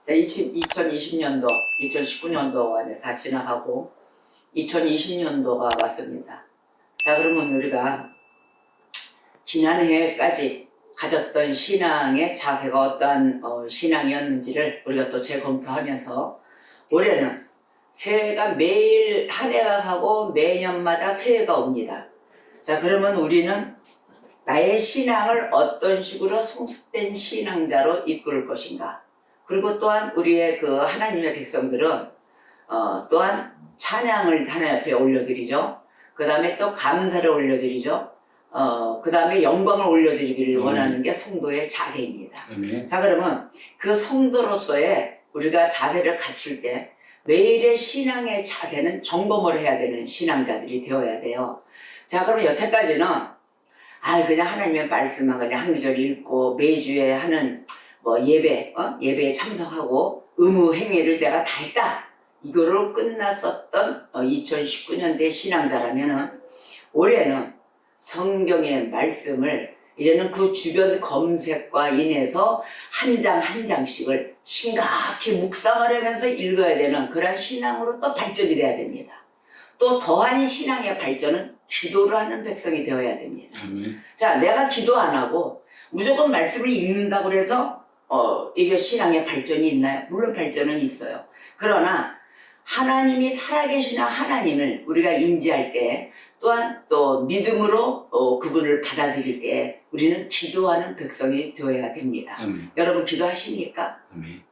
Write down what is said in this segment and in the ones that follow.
자, 2020년도, 2019년도가 다 지나가고 2020년도가 왔습니다. 자, 그러면 우리가 지난해까지 가졌던 신앙의 자세가 어떠한 신앙이었는지를 우리가 또 재검토하면서 올해는 새해가 매일 한 해가 가고 매년마다 새해가 옵니다. 자, 그러면 우리는 나의 신앙을 어떤 식으로 성숙된 신앙자로 이끌 것인가. 그리고 또한 우리의 그 하나님의 백성들은 또한 찬양을 하나님 앞에 올려드리죠. 그 다음에 또 감사를 올려드리죠. 그 다음에 영광을 올려드리기를 원하는 게 성도의 자세입니다. 자, 그러면 그 성도로서의 우리가 자세를 갖출 때 매일의 신앙의 자세는 점검을 해야 되는 신앙자들이 되어야 돼요. 자, 그럼 여태까지는 그냥 하나님의 말씀만 그냥 한 구절 읽고 매주에 하는 뭐 예배에 참석하고 의무 행위를 내가 다 했다. 이거로 끝났었던 2019년대 신앙자라면은 올해는 성경의 말씀을 이제는 그 주변 검색과 인해서 한 장 한 장씩을 심각히 묵상을 하면서 읽어야 되는 그런 신앙으로 또 발전이 돼야 됩니다. 또 더한 신앙의 발전은 기도를 하는 백성이 되어야 됩니다. 자, 내가 기도 안 하고 무조건 말씀을 읽는다고 해서 이게 신앙의 발전이 있나요? 물론 발전은 있어요. 그러나 하나님이 살아계시는 하나님을 우리가 인지할 때 또한 또 믿음으로 그분을 받아들일 때 우리는 기도하는 백성이 되어야 됩니다. 여러분 기도하십니까?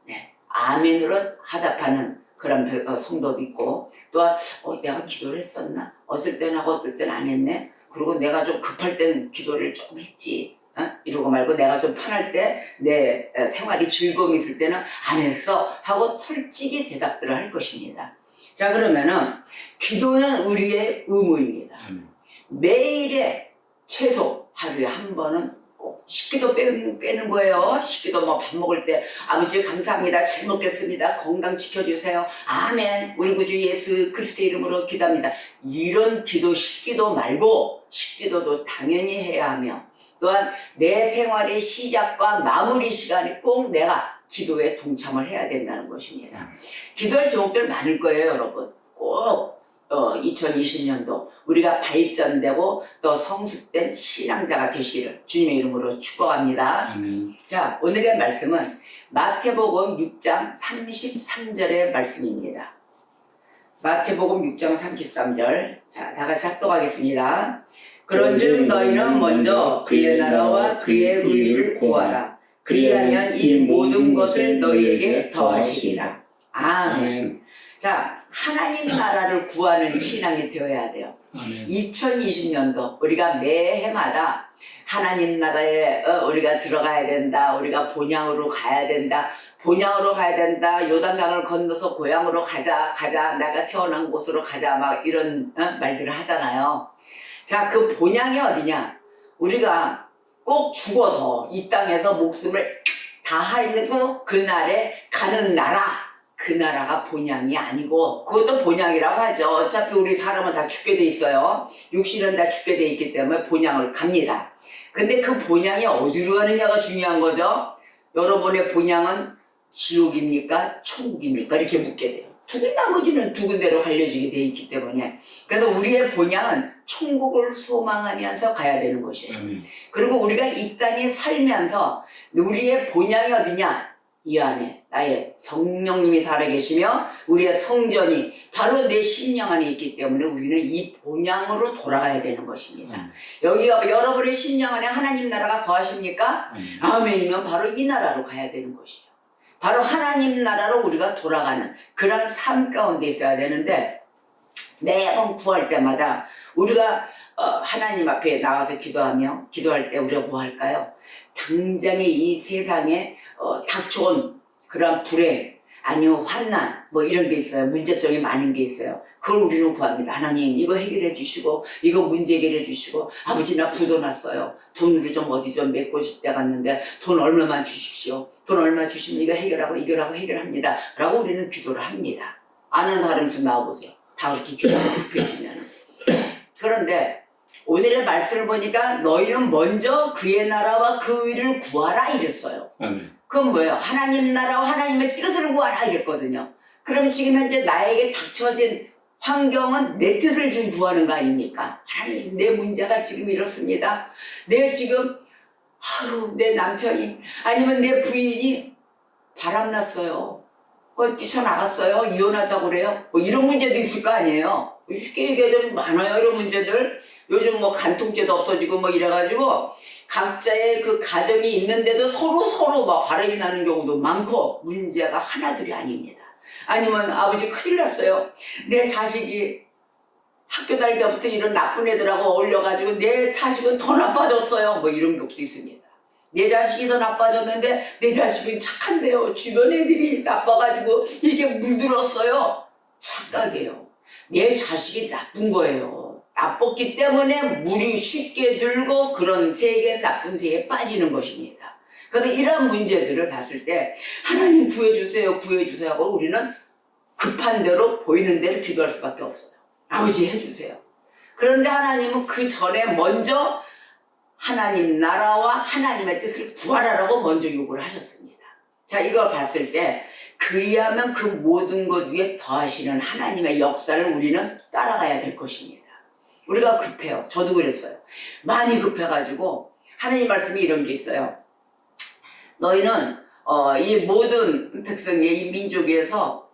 네. 아멘으로 하답하는 그런 성도도 있고 또한 내가 기도를 했었나? 어떨 땐 하고 어떨 땐 안 했네? 그리고 내가 좀 급할 땐 기도를 조금 했지. 이러고 말고 내가 좀 편할 때 내 생활이 즐거움이 있을 때는 안 했어 하고 솔직히 대답들을 할 것입니다. 자, 그러면은 기도는 우리의 의무입니다. 매일에 최소 하루에 한 번은 꼭 식기도 빼는 거예요. 식기도 뭐 밥 먹을 때 아버지 감사합니다. 잘 먹겠습니다. 건강 지켜주세요. 아멘. 우리 구주 예수 그리스도 이름으로 기도합니다. 이런 기도 식기도 말고 식기도도 당연히 해야 하며 또한 내 생활의 시작과 마무리 시간에 꼭 내가 기도에 동참을 해야 된다는 것입니다. 기도할 제목들 많을 거예요, 여러분. 꼭 2020년도 우리가 발전되고 또 성숙된 신앙자가 되시기를 주님의 이름으로 축복합니다. 자, 오늘의 말씀은 마태복음 6장 33절의 말씀입니다. 마태복음 6장 33절. 자, 다 같이 합독하겠습니다. 그런즉 너희는 먼저 그의 나라와 그의 의를 구하라. 그리하면 이 모든 것을 너희에게 더하시리라. 아멘. 자, 하나님 나라를 구하는 신앙이 되어야 돼요. 2020년도 우리가 매해마다 하나님 나라에 우리가 들어가야 된다. 우리가 본향으로 가야 된다. 본향으로 가야 된다. 요단강을 건너서 고향으로 가자. 내가 태어난 곳으로 가자. 막 이런 말들을 하잖아요. 자, 그 본향이 어디냐? 우리가 꼭 죽어서 이 땅에서 목숨을 다하고 그날에 가는 나라, 그 나라가 본향이 아니고 그것도 본향이라고 하죠. 어차피 우리 사람은 다 죽게 돼 있어요. 육신은 다 죽게 돼 있기 때문에 본향을 갑니다. 근데 그 본향이 어디로 가느냐가 중요한 거죠. 여러분의 본향은 지옥입니까? 천국입니까? 이렇게 묻게 돼요. 죽은 나머지는 두 군데로 갈려지게 돼 있기 때문에 그래서 우리의 본향은 천국을 소망하면서 가야 되는 것이에요. 그리고 우리가 이 땅에 살면서 우리의 본향이 어디냐? 이 안에 나의 성령님이 살아계시며 우리의 성전이 바로 내 심령 안에 있기 때문에 우리는 이 본향으로 돌아가야 되는 것입니다. 여기가 여러분의 심령 안에 하나님 나라가 거하십니까? 아멘이면 바로 이 나라로 가야 되는 것이에요. 바로 하나님 나라로 우리가 돌아가는 그런 삶 가운데 있어야 되는데 매번 구할 때마다 우리가 하나님 앞에 나와서 기도할 때 우리가 뭐 할까요? 당장의 이 세상에 닥쳐온 그런 불행 아니면 환난 뭐 이런 게 있어요. 문제점이 많은 게 있어요. 그걸 우리는 구합니다. 하나님 이거 해결해 주시고 이거 문제 해결해 주시고 아버지 나 부도 났어요. 돈을 좀 어디 좀 메고 싶대 갔는데 돈 얼마만 주십시오. 돈 얼마 주시면 이거 해결합니다. 라고 우리는 기도를 합니다. 아는 사람 좀 나와보세요. 다 그렇게 기도가 급해지면. 그런데 오늘의 말씀을 보니까 너희는 먼저 그의 나라와 그 의를 구하라 이랬어요. 그건 뭐예요? 하나님 나라와 하나님의 뜻을 구하라 이랬거든요. 그럼 지금 현재 나에게 닥쳐진 환경은 내 뜻을 좀 구하는 거 아닙니까? 하나님, 내 문제가 지금 이렇습니다. 내 지금 내 남편이 아니면 내 부인이 바람났어요. 뛰쳐나갔어요. 이혼하자고 그래요. 뭐 이런 문제도 있을 거 아니에요. 쉽게 얘기하자면 많아요. 이런 문제들. 요즘 뭐 간통죄도 없어지고 뭐 이래가지고 각자의 그 가정이 있는데도 서로 막 바람이 나는 경우도 많고 문제가 하나둘이 아닙니다. 아니면 아버지 큰일 났어요. 내 자식이 학교 다닐 때부터 이런 나쁜 애들하고 어울려가지고 내 자식은 더 나빠졌어요. 뭐 이런 것도 있습니다. 내 자식이 더 나빠졌는데 내 자식은 착한데요. 주변 애들이 나빠가지고 이게 물들었어요. 착각이에요. 내 자식이 나쁜 거예요. 나빴기 때문에 물이 쉽게 들고 그런 세계, 나쁜 세계에 빠지는 것입니다. 그래서 이런 문제들을 봤을 때 하나님 구해주세요, 구해주세요 하고 우리는 급한 대로 보이는 대로 기도할 수밖에 없어요. 아버지 해주세요. 그런데 하나님은 그 전에 먼저 하나님 나라와 하나님의 뜻을 구하라라고 먼저 요구를 하셨습니다. 자, 이걸 봤을 때 그리하면 그 모든 것 위에 더하시는 하나님의 역사를 우리는 따라가야 될 것입니다. 우리가 급해요. 저도 그랬어요. 많이 급해가지고 하나님 말씀이 이런 게 있어요. 너희는 이 모든 백성의 이 민족에서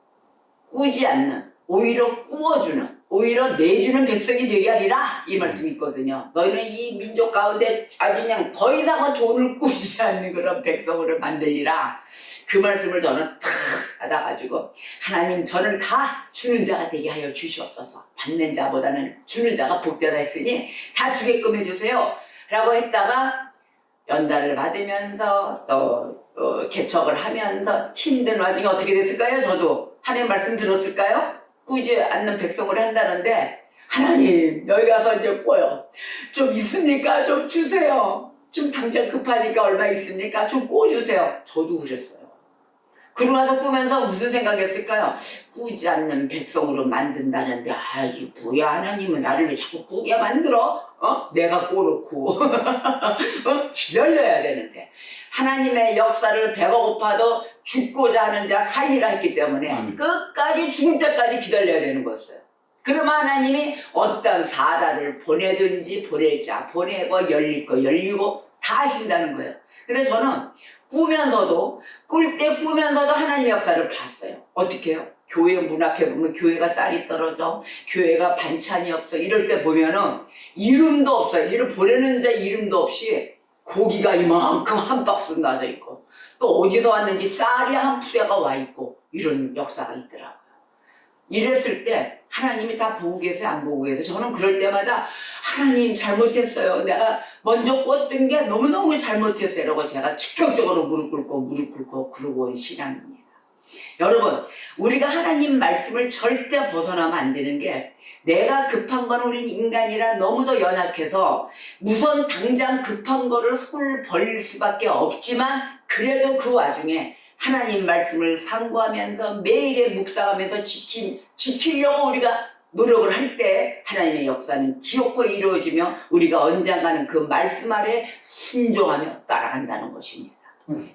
꾸지 않는, 오히려 꾸어주는, 오히려 내주는 백성이 되게 하리라 이 말씀이 있거든요. 너희는 이 민족 가운데 아주 그냥 더 이상은 돈을 꾸지 않는 그런 백성으로 만들리라. 그 말씀을 저는 탁 받아가지고 하나님 저는 다 주는 자가 되게 하여 주시옵소서. 받는 자보다는 주는 자가 복되다 했으니 다 주게끔 해주세요 라고 했다가 연단을 받으면서 또 개척을 하면서 힘든 와중에 어떻게 됐을까요? 저도 하나님 말씀 들었을까요? 꾸지 않는 백성을 한다는데 하나님 여기 가서 이제 꼬요. 좀 있습니까? 좀 주세요. 좀 당장 급하니까 얼마 있습니까? 좀 꼬주세요. 저도 그랬어요. 그러고 나서 꾸면서 무슨 생각했을까요? 꾸지 않는 백성으로 만든다는데 이게 뭐야 하나님은 나를 왜 자꾸 꾸게 만들어? 내가 꼬놓고 기다려야 되는데 하나님의 역사를 배가 고파도 죽고자 하는 자 살리라 했기 때문에 끝까지 죽을 때까지 기다려야 되는 거였어요. 그러면 하나님이 어떤 사자를 보내든지 보낼 자 보내고 열릴 거 열리고 다 하신다는 거예요. 근데 저는 꾸면서도 꿀 때 꾸면서도 하나님의 역사를 봤어요. 어떻게 해요? 교회 문 앞에 보면 교회가 쌀이 떨어져, 교회가 반찬이 없어 이럴 때 보면은 이름도 없어요. 이를 보내는 자 이름도 없이 고기가 이만큼 한 박스 놔져 있고 또 어디서 왔는지 쌀이 한 푸대가 와 있고 이런 역사가 있더라고요. 이랬을 때 하나님이 다 보고 계세요? 안 보고 계세요? 저는 그럴 때마다 하나님 잘못했어요. 내가 먼저 꿨던 게 너무너무 잘못했어요. 이러고 제가 즉각적으로 무릎 꿇고 그러고 온 신앙입니다. 여러분, 우리가 하나님 말씀을 절대 벗어나면 안 되는 게 내가 급한 건 우린 인간이라 너무도 연약해서 우선 당장 급한 거를 손을 벌릴 수밖에 없지만 그래도 그 와중에 하나님 말씀을 상고하면서 매일의 묵상하면서 지키려고 우리가 노력을 할 때 하나님의 역사는 기어코 이루어지며 우리가 언젠가는 그 말씀 아래 순종하며 따라간다는 것입니다.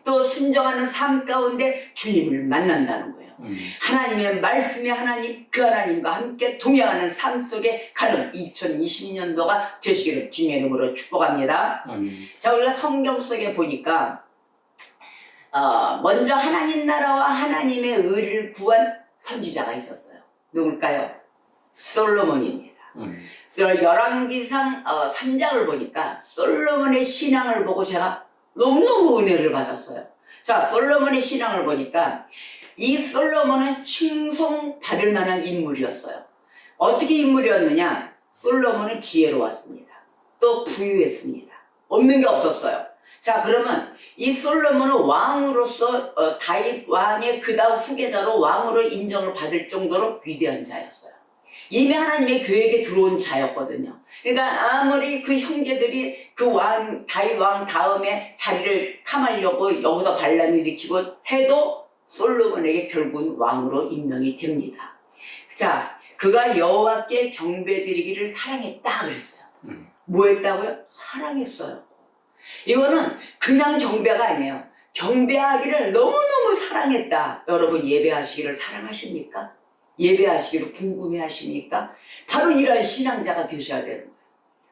또 순종하는 삶 가운데 주님을 만난다는 거예요. 하나님의 말씀이 하나님, 그 하나님과 함께 동행하는 삶 속에 가는 2020년도가 되시기를 주님의 이름으로 축복합니다. 자, 우리가 성경 속에 보니까 먼저 하나님 나라와 하나님의 의를 구한 선지자가 있었어요. 누굴까요? 솔로몬입니다. 열왕기상 3장을 보니까 솔로몬의 신앙을 보고 제가 너무너무 은혜를 받았어요. 자, 솔로몬의 신앙을 보니까 이 솔로몬은 칭송받을 만한 인물이었어요. 어떻게 인물이었느냐? 솔로몬은 지혜로웠습니다. 또 부유했습니다. 없는 게 없었어요. 자, 그러면 이 솔로몬은 왕으로서 다윗 왕의 그 다음 후계자로 왕으로 인정을 받을 정도로 위대한 자였어요. 이미 하나님의 계획에 들어온 자였거든요. 그러니까 아무리 그 형제들이 그 다윗 왕 다음에 자리를 탐하려고 여기서 반란을 일으키고 해도 솔로몬에게 결국은 왕으로 임명이 됩니다. 자, 그가 여호와께 경배드리기를 사랑했다 그랬어요. 뭐 했다고요? 사랑했어요. 이거는 그냥 경배가 아니에요. 경배하기를 너무너무 사랑했다. 여러분 예배하시기를 사랑하십니까? 예배하시기를 궁금해하십니까? 바로 이런 신앙자가 되셔야 되는 거예요.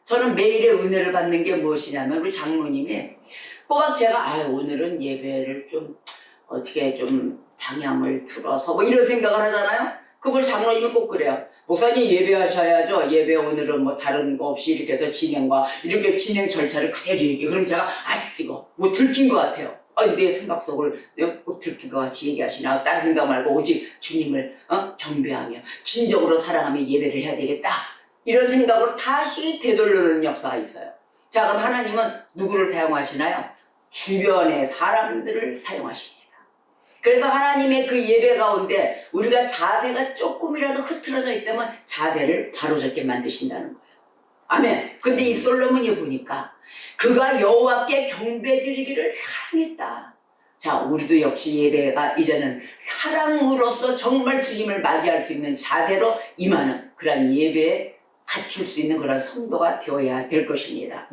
저는 매일의 은혜를 받는 게 무엇이냐면 우리 장로님이 꼬박 제가 오늘은 예배를 좀 어떻게 좀 방향을 틀어서 뭐 이런 생각을 하잖아요. 그걸 장로님은 꼭 그래요. 목사님 예배하셔야죠. 예배 오늘은 뭐 다른 거 없이 이렇게 해서 진행과 이렇게 진행 절차를 그대로 얘기해. 그럼 제가 뜨거 뭐 들킨 것 같아요. 내 생각 속을 꼭 들킨 것 같이 얘기하시나. 다른 생각 말고 오직 주님을 경배하며 진정으로 사랑하며 예배를 해야 되겠다. 이런 생각으로 다시 되돌려는 역사가 있어요. 자, 그럼 하나님은 누구를 사용하시나요? 주변의 사람들을 사용하십니다. 그래서 하나님의 그 예배 가운데 우리가 자세가 조금이라도 흐트러져 있다면 자세를 바로잡게 만드신다는 거예요. 아멘. 근데 이 솔로몬이 보니까 그가 여호와께 경배드리기를 사랑했다. 자, 우리도 역시 예배가 이제는 사랑으로서 정말 주님을 맞이할 수 있는 자세로 임하는 그런 예배에 갖출 수 있는 그런 성도가 되어야 될 것입니다.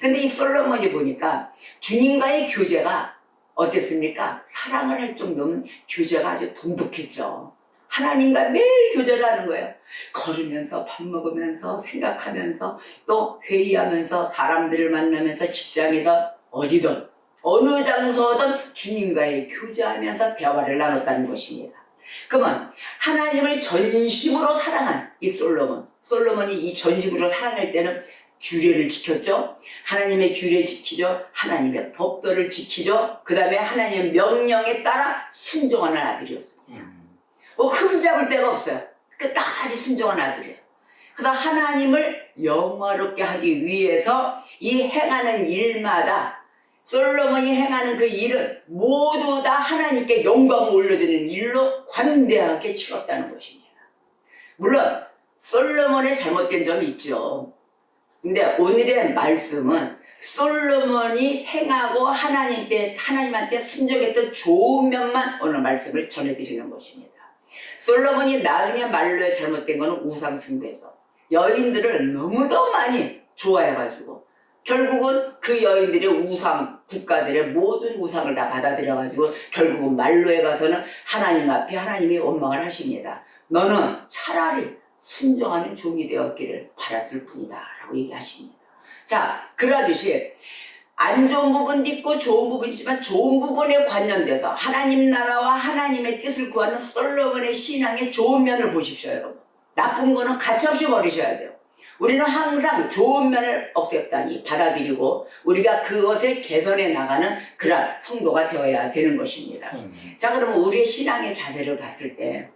근데 이 솔로몬이 보니까 주님과의 교제가 어땠습니까? 사랑을 할 정도면 교제가 아주 돈독했죠. 하나님과 매일 교제를 하는 거예요. 걸으면서 밥 먹으면서 생각하면서 또 회의하면서 사람들을 만나면서 직장이든 어디든 어느 장소든 주님과의 교제하면서 대화를 나눴다는 것입니다. 그러면 하나님을 전심으로 사랑한 이 솔로몬이 이 전심으로 사랑할 때는 규례를 지켰죠. 하나님의 규례 지키죠. 하나님의 법도를 지키죠. 그 다음에 하나님의 명령에 따라 순종하는 아들이었습니다. 흠잡을 데가 없어요. 끝까지 순종한 아들이에요. 그래서 하나님을 영화롭게 하기 위해서 이 행하는 일마다 솔로몬이 행하는 그 일은 모두 다 하나님께 영광을 올려드리는 일로 관대하게 치렀다는 것입니다. 물론 솔로몬의 잘못된 점이 있죠. 근데 오늘의 말씀은 솔로몬이 행하고 하나님한테 순종했던 좋은 면만 오늘 말씀을 전해드리는 것입니다. 솔로몬이 나중에 말로에 잘못된 것은 우상 숭배죠. 여인들을 너무도 많이 좋아해가지고 결국은 그 여인들의 우상, 국가들의 모든 우상을 다 받아들여가지고 결국은 말로에 가서는 하나님 앞에 하나님이 원망을 하십니다. 너는 차라리 순종하는 종이 되었기를 바랐을 뿐이다 라고 얘기하십니다. 자, 그러듯이 안 좋은 부분도 있고 좋은 부분이 있지만 좋은 부분에 관련돼서 하나님 나라와 하나님의 뜻을 구하는 솔로몬의 신앙의 좋은 면을 보십시오, 여러분. 나쁜 거는 가차없이 버리셔야 돼요. 우리는 항상 좋은 면을 없앴다니 받아들이고 우리가 그것에 개선해 나가는 그런 성도가 되어야 되는 것입니다. 자, 그러면 우리의 신앙의 자세를 봤을 때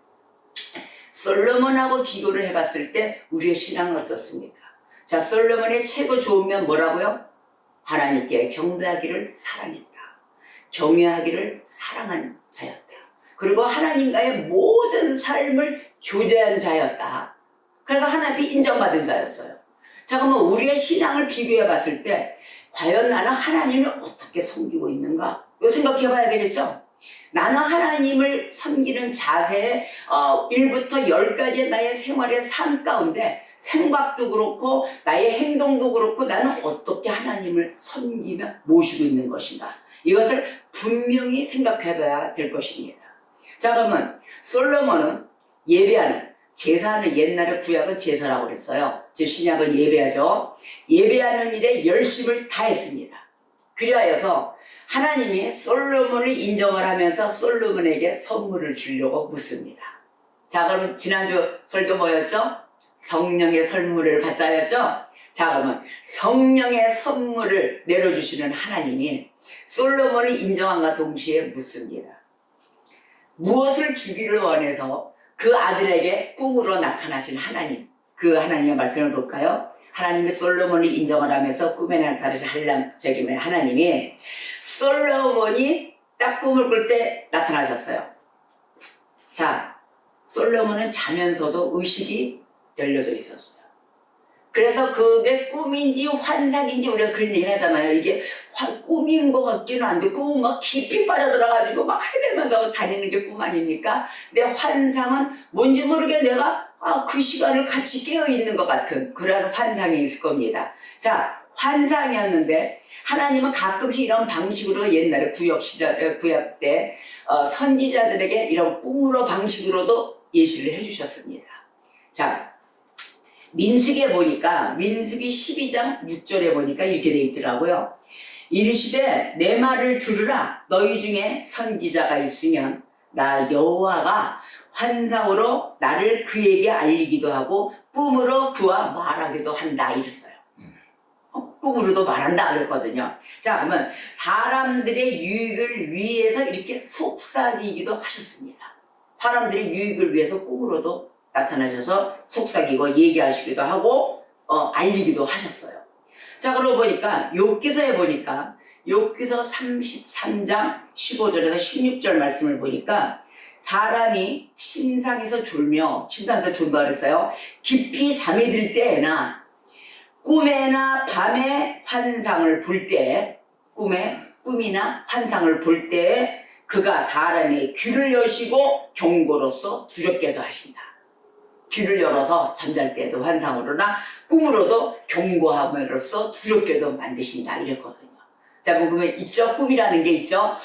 솔로몬하고 비교를 해봤을 때 우리의 신앙은 어떻습니까? 자, 솔로몬의 최고 좋은 면 뭐라고요? 하나님께 경배하기를 사랑했다. 경외하기를 사랑한 자였다. 그리고 하나님과의 모든 삶을 교제한 자였다. 그래서 하나님께 인정받은 자였어요. 자, 그러면 우리의 신앙을 비교해 봤을 때 과연 나는 하나님을 어떻게 섬기고 있는가? 이거 생각해 봐야 되겠죠? 나는 하나님을 섬기는 자세에 1부터 10까지의 나의 생활의 삶 가운데 생각도 그렇고 나의 행동도 그렇고 나는 어떻게 하나님을 섬기며 모시고 있는 것인가? 이것을 분명히 생각해 봐야 될 것입니다. 자, 그러면 솔로몬은 예배하는 제사는 옛날에 구약은 제사라고 그랬어요. 지금 신약은 예배하죠. 예배하는 일에 열심을 다했습니다. 그리하여서 하나님이 솔로몬을 인정을 하면서 솔로몬에게 선물을 주려고 묻습니다. 자, 그러면 지난주 설교 뭐였죠? 성령의 선물을 받자였죠? 자, 그러면 성령의 선물을 내려주시는 하나님이 솔로몬을 인정함과 동시에 묻습니다. 무엇을 주기를 원해서 그 아들에게 꿈으로 나타나신 하나님, 그 하나님의 말씀을 볼까요? 하나님이 솔로몬을 인정을 하면서 꿈에 나타나신 하나님이 솔로몬이 딱 꿈을 꿀 때 나타나셨어요. 자, 솔로몬은 자면서도 의식이 열려져 있었어요. 그래서 그게 꿈인지 환상인지 우리가 그런 얘기를 하잖아요. 이게 꿈인 것 같기는 한데 꿈은 막 깊이 빠져들어가지고 막 헤매면서 다니는 게 꿈 아닙니까? 근데 환상은 뭔지 모르게 내가 그 시간을 같이 깨어있는 것 같은 그런 환상이 있을 겁니다. 자, 환상이었는데 하나님은 가끔씩 이런 방식으로 옛날에 구약 때 선지자들에게 이런 꿈으로 방식으로도 예시를 해주셨습니다. 자, 민수기에 보니까 민수기 12장 6절에 보니까 이렇게 돼 있더라고요. 이르시되 내 말을 들으라. 너희 중에 선지자가 있으면 나 여호와가 환상으로 나를 그에게 알리기도 하고 꿈으로 그와 말하기도 한다 이랬어요. 꿈으로도 말한다 그랬거든요. 자, 그러면 사람들의 유익을 위해서 이렇게 속삭이기도 하셨습니다. 사람들의 유익을 위해서 꿈으로도 나타나셔서 속삭이고 얘기하시기도 하고 알리기도 하셨어요. 자, 그러고 보니까 욥기서에 보니까 욥기서 33장 15절에서 16절 말씀을 보니까 사람이 침상에서 졸다 그랬어요. 깊이 잠이 들 때에나 꿈에나 밤에 환상을 볼 때, 꿈이나 환상을 볼 때 그가 사람의 귀를 여시고 경고로서 두렵게도 하신다. 귀를 열어서 잠잘 때도 환상으로나 꿈으로도 경고함으로써 두렵게도 만드신다 이랬거든요. 자, 그러면 있죠? 꿈이라는 게 있죠?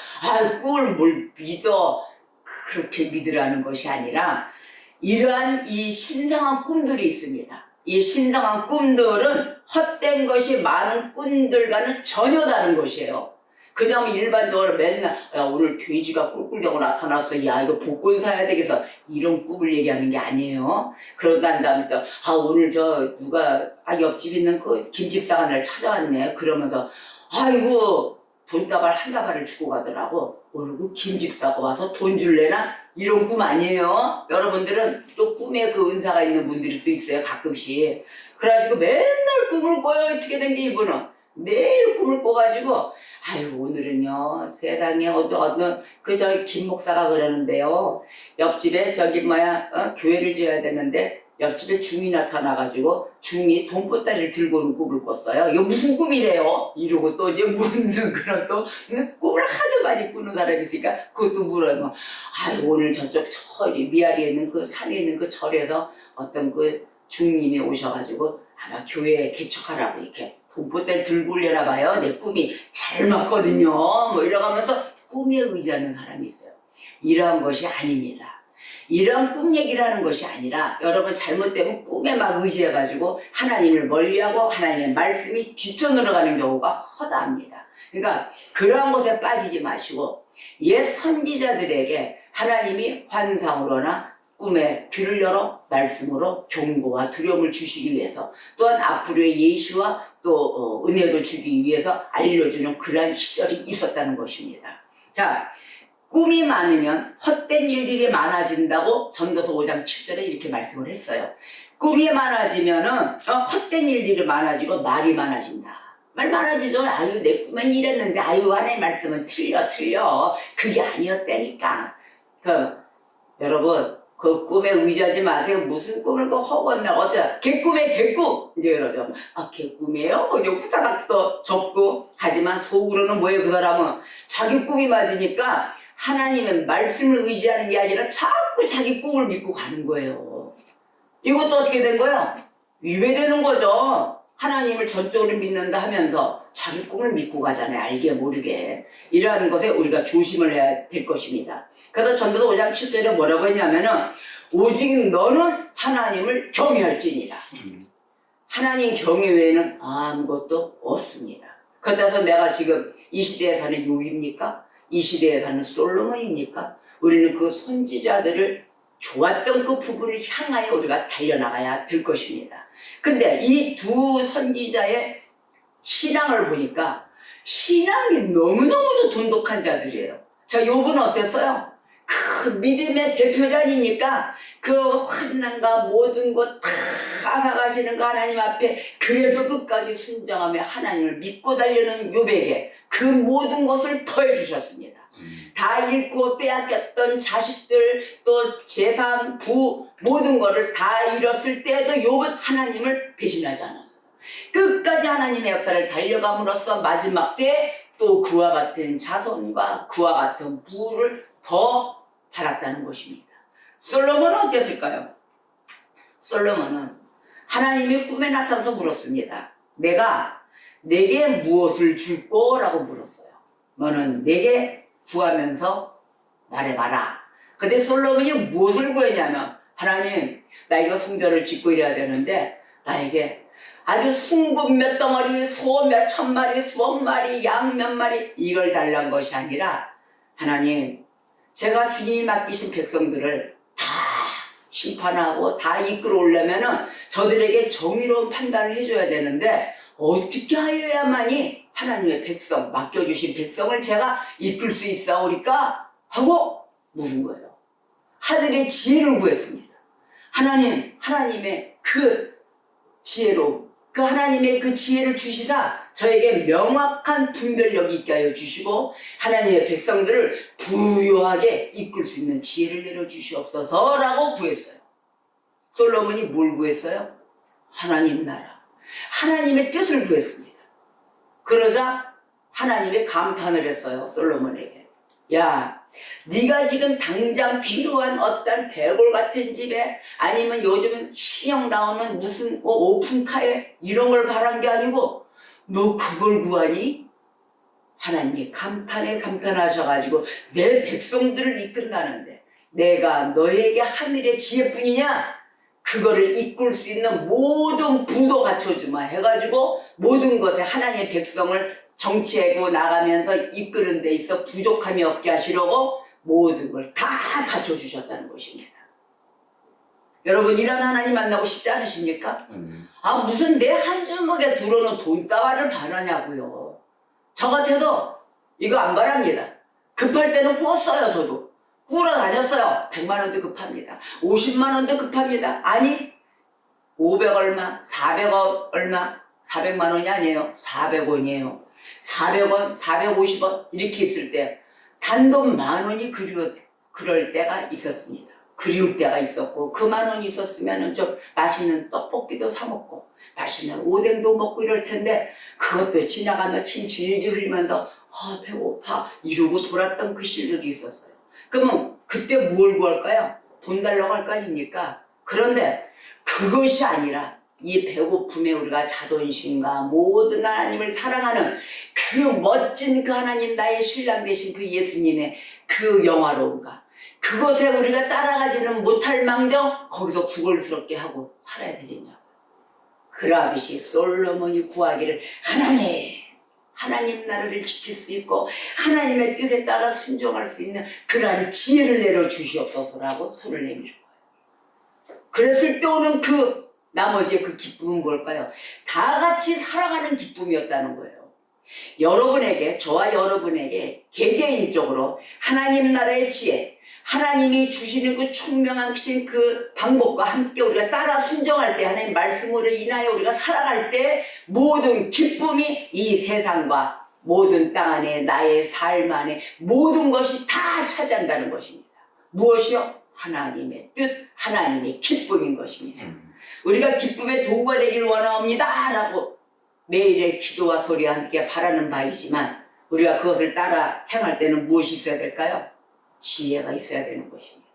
꿈을 뭘 믿어 그렇게 믿으라는 것이 아니라 이러한 이 신성한 꿈들이 있습니다. 이 신성한 꿈들은 헛된 것이 많은 꿈들과는 전혀 다른 것이에요. 그냥 일반적으로 맨날 오늘 돼지가 꿀꿀대고 나타났어. 야, 이거 복권 사야 되겠어. 이런 꿈을 얘기하는 게 아니에요. 그러고 난 다음에 또 오늘 누가 옆집 있는 그 김집사가 날 찾아왔네. 그러면서 아이고 돈다발 한 다발을 주고 가더라고. 모르고 김집사가 와서 돈 줄래나? 이런 꿈 아니에요. 여러분들은 또 꿈에 그 은사가 있는 분들이 또 있어요. 가끔씩. 그래가지고 맨날 꿈을 꿔요. 어떻게 된 게 이분은. 매일 꿈을 꿔가지고 오늘은요 세상에 어떤 김 목사가 그러는데요. 옆집에 교회를 지어야 되는데 옆집에 중이 나타나가지고 중이 돈보따리를 들고 오는 꿈을 꿨어요. 이거 무슨 꿈이래요? 이러고 또 이제 묻는 그런 또 꿈을 하도 많이 꾸는 사람이 있으니까 그것도 물어요. 오늘 저쪽 미아리에 있는 그 산에 있는 그 절에서 어떤 그 중님이 오셔가지고 아마 교회 개척하라고 이렇게 돈보따리 들고 올려나 봐요. 내 꿈이 잘 맞거든요. 이러면서 꿈에 의지하는 사람이 있어요. 이러한 것이 아닙니다. 이런 꿈 얘기를 하는 것이 아니라 여러분 잘못되면 꿈에 막 의지해가지고 하나님을 멀리하고 하나님의 말씀이 뒤쳐늘어 가는 경우가 허다합니다. 그러니까 그러한 것에 빠지지 마시고 옛 선지자들에게 하나님이 환상으로나 꿈에 귀를 열어 말씀으로 경고와 두려움을 주시기 위해서 또한 앞으로의 예시와 또 은혜도 주기 위해서 알려주는 그러한 시절이 있었다는 것입니다. 자, 꿈이 많으면 헛된 일들이 많아진다고 전도서 5장 7절에 이렇게 말씀을 했어요. 꿈이 많아지면은 헛된 일들이 많아지고 말이 많아진다. 말 많아지죠. 내 꿈은 이랬는데 하나님 말씀은 틀려. 그게 아니었다니까. 여러분 그 꿈에 의지하지 마세요. 무슨 꿈을 허건나 어쩌다 개꿈에 개꿈 이제 이러죠. 개꿈이에요? 이제 후다닥 또 접고 하지만 속으로는 뭐예요? 그 사람은 자기 꿈이 맞으니까 하나님의 말씀을 의지하는 게 아니라 자꾸 자기 꿈을 믿고 가는 거예요. 이것도 어떻게 된 거예요? 위배되는 거죠. 하나님을 전적으로 믿는다 하면서 자기 꿈을 믿고 가잖아요. 알게 모르게. 이러한 것에 우리가 조심을 해야 될 것입니다. 그래서 전도서 5장 7절에 뭐라고 했냐면은 오직 너는 하나님을 경외할지니라. 하나님 경외 외에는 아무것도 없습니다. 그렇다고 내가 지금 이 시대에 사는 욥입니까? 이 시대에 사는 솔로몬입니까? 우리는 그 선지자들을 좋았던 그 부분을 향하여 우리가 달려나가야 될 것입니다. 근데 이 두 선지자의 신앙을 보니까 신앙이 너무너무도 돈독한 자들이에요. 자, 욥은 어땠어요? 그 믿음의 대표자 아닙니까? 그 환난과 모든 것 다 앗아가시는 그 하나님 앞에 그래도 끝까지 순정하며 하나님을 믿고 달려는 욥에게 그 모든 것을 더해 주셨습니다. 다 잃고 빼앗겼던 자식들 또 재산, 부 모든 것을 다 잃었을 때에도 욥은 하나님을 배신하지 않았어요. 끝까지 하나님의 역사를 달려감으로써 마지막 때 또 그와 같은 자손과 그와 같은 부를 더 받았다는 것입니다. 솔로몬은 어땠을까요? 솔로몬은 하나님이 꿈에 나타나서 물었습니다. 내가 내게 무엇을 줄꼬? 라고 물었어요. 너는 내게 구하면서 말해봐라. 근데 솔로몬이 무엇을 구했냐면, 하나님, 나 이거 성전을 짓고 이래야 되는데 나에게 아주 숭분 몇 덩어리, 소 몇 천 마리, 수억 마리, 양 몇 마리 이걸 달란 것이 아니라, 하나님, 제가 주님이 맡기신 백성들을 다 심판하고 다 이끌어 오려면은 저들에게 정의로운 판단을 해줘야 되는데 어떻게 하여야만이 하나님의 백성, 맡겨주신 백성을 제가 이끌 수 있사오리까? 하고 물은 거예요. 하늘의 지혜를 구했습니다. 하나님의 그 지혜로, 그 하나님의 그 지혜를 주시사 저에게 명확한 분별력이 있게 하여 주시고 하나님의 백성들을 부유하게 이끌 수 있는 지혜를 내려주시옵소서 라고 구했어요. 솔로몬이 뭘 구했어요? 하나님 나라, 하나님의 뜻을 구했습니다. 그러자 하나님의 감탄을 했어요. 솔로몬에게. 야, 네가 지금 당장 필요한 어떤 대골 같은 집에, 아니면 요즘은 신형 나오는 무슨 오픈카에 이런 걸 바란 게 아니고 너 그걸 구하니? 하나님이 감탄하셔가지고 내 백성들을 이끈다는데 내가 너에게 하늘의 지혜뿐이냐? 그거를 이끌 수 있는 모든 부도 갖춰주마 해가지고 모든 것에 하나님의 백성을 정치하고 나가면서 이끄는 데 있어 부족함이 없게 하시려고 모든 걸 다 갖춰주셨다는 것입니다. 여러분, 이런 하나님 만나고 싶지 않으십니까? 아, 무슨 내 한 주먹에 들어오는 돈다발을 바라냐고요. 저 같아도 이거 안 바랍니다. 급할 때는 꿨어요. 저도 꾸러 다녔어요. 100만 원도 급합니다. 50만 원도 급합니다. 아니 500 얼마, 400원 얼마, 400만 원이 아니에요. 400원이에요. 400원, 450원 이렇게 있을 때 단돈 10,000원이 그럴 때가 있었습니다. 그리울 때가 있었고, 그 10,000원이 있었으면 좀 맛있는 떡볶이도 사 먹고 맛있는 오뎅도 먹고 이럴 텐데 그것도 지나가며 침 질질 흘리면서 배고파 이러고 돌았던 그 시절도 있었어요. 그러면 그때 뭘 구할까요? 돈 달라고 할 거 아닙니까? 그런데 그것이 아니라 이 배고픔에 우리가 자존심과 모든 하나님을 사랑하는 그 멋진 그 하나님, 나의 신랑 되신 그 예수님의 그 영화로움과 그것에 우리가 따라가지는 못할 망정 거기서 구걸스럽게 하고 살아야 되겠냐고. 그러하듯이 솔로몬이 구하기를 하나님 나라를 지킬 수 있고 하나님의 뜻에 따라 순종할 수 있는 그러한 지혜를 내려주시옵소서라고 손을 내밀은 거예요. 그랬을 때 오는 그 나머지의 그 기쁨은 뭘까요? 다 같이 살아가는 기쁨이었다는 거예요. 여러분에게, 저와 여러분에게 개개인적으로 하나님 나라의 지혜, 하나님이 주시는 그 총명하신 그 방법과 함께 우리가 따라 순종할 때, 하나님 말씀으로 인하여 우리가 살아갈 때 모든 기쁨이 이 세상과 모든 땅 안에 나의 삶 안에 모든 것이 다 차지한다는 것입니다. 무엇이요? 하나님의 뜻, 하나님의 기쁨인 것입니다. 우리가 기쁨의 도구가 되기를 원합니다 라고 매일의 기도와 소리와 함께 바라는 바이지만 우리가 그것을 따라 행할 때는 무엇이 있어야 될까요? 지혜가 있어야 되는 것입니다.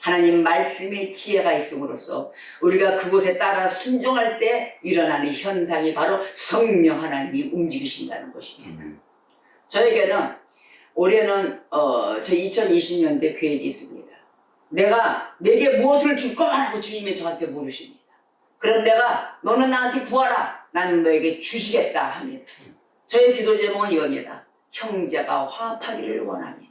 하나님 말씀에 지혜가 있음으로써 우리가 그곳에 따라 순종할 때 일어나는 현상이 바로 성령 하나님이 움직이신다는 것입니다. 저에게는 올해는 저 2020년대 계획이 있습니다. 내게 무엇을 줄 거라고 주님이 저한테 물으십니다. 그럼 내가 너는 나한테 구하라, 나는 너에게 주시겠다 합니다. 저의 기도 제목은 이겁니다. 형제가 화합하기를 원합니다.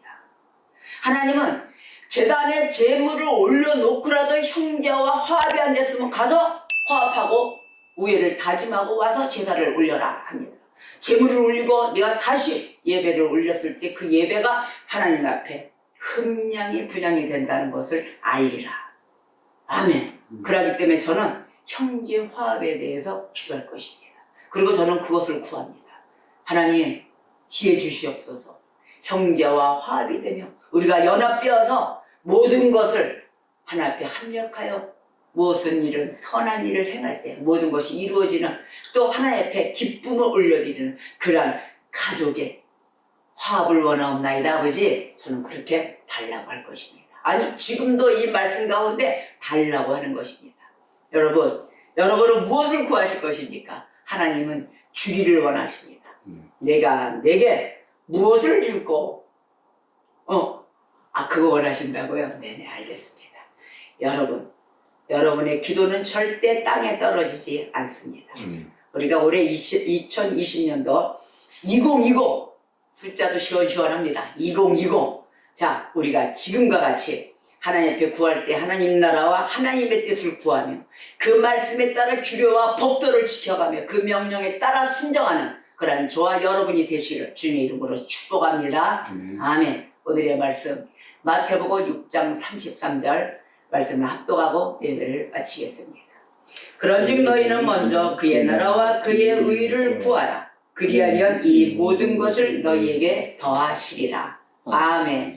하나님은 제단에 제물을 올려놓고라도 형제와 화합이 안 됐으면 가서 화합하고 우애를 다짐하고 와서 제사를 올려라 합니다. 제물을 올리고 내가 다시 예배를 올렸을 때 그 예배가 하나님 앞에 흠량이 분양이 된다는 것을 알리라. 아멘. 그러기 때문에 저는 형제 화합에 대해서 기도할 것입니다. 그리고 저는 그것을 구합니다. 하나님 지혜 주시옵소서. 형제와 화합이 되며 우리가 연합되어서 모든 것을 하나님 앞에 합력하여 무엇은 일은 선한 일을 행할 때 모든 것이 이루어지는, 또 하나님 앞에 기쁨을 올려드리는 그러한 가족의 화합을 원하옵나이다. 아버지, 저는 그렇게 달라고 할 것입니다. 아니, 지금도 이 말씀 가운데 달라고 하는 것입니다. 여러분은 무엇을 구하실 것입니까? 하나님은 주기를 원하십니다. 내가 내게 무엇을 줄고 그거 원하신다고요? 네네, 알겠습니다. 여러분의 기도는 절대 땅에 떨어지지 않습니다. 우리가 올해 2020년도 2020 숫자도 시원시원합니다. 2020. 자, 우리가 지금과 같이 하나님 앞에 구할 때 하나님 나라와 하나님의 뜻을 구하며 그 말씀에 따라 규례와 법도를 지켜가며 그 명령에 따라 순종하는 그러한 저와 여러분이 되시기를 주님의 이름으로 축복합니다. 아멘. 오늘의 말씀 마태복음 6장 33절 말씀을 합독하고 예배를 마치겠습니다. 그런즉 너희는 먼저 그의 나라와 그의 의를 구하라. 그리하면 이 모든 것을 너희에게 더하시리라. 아멘.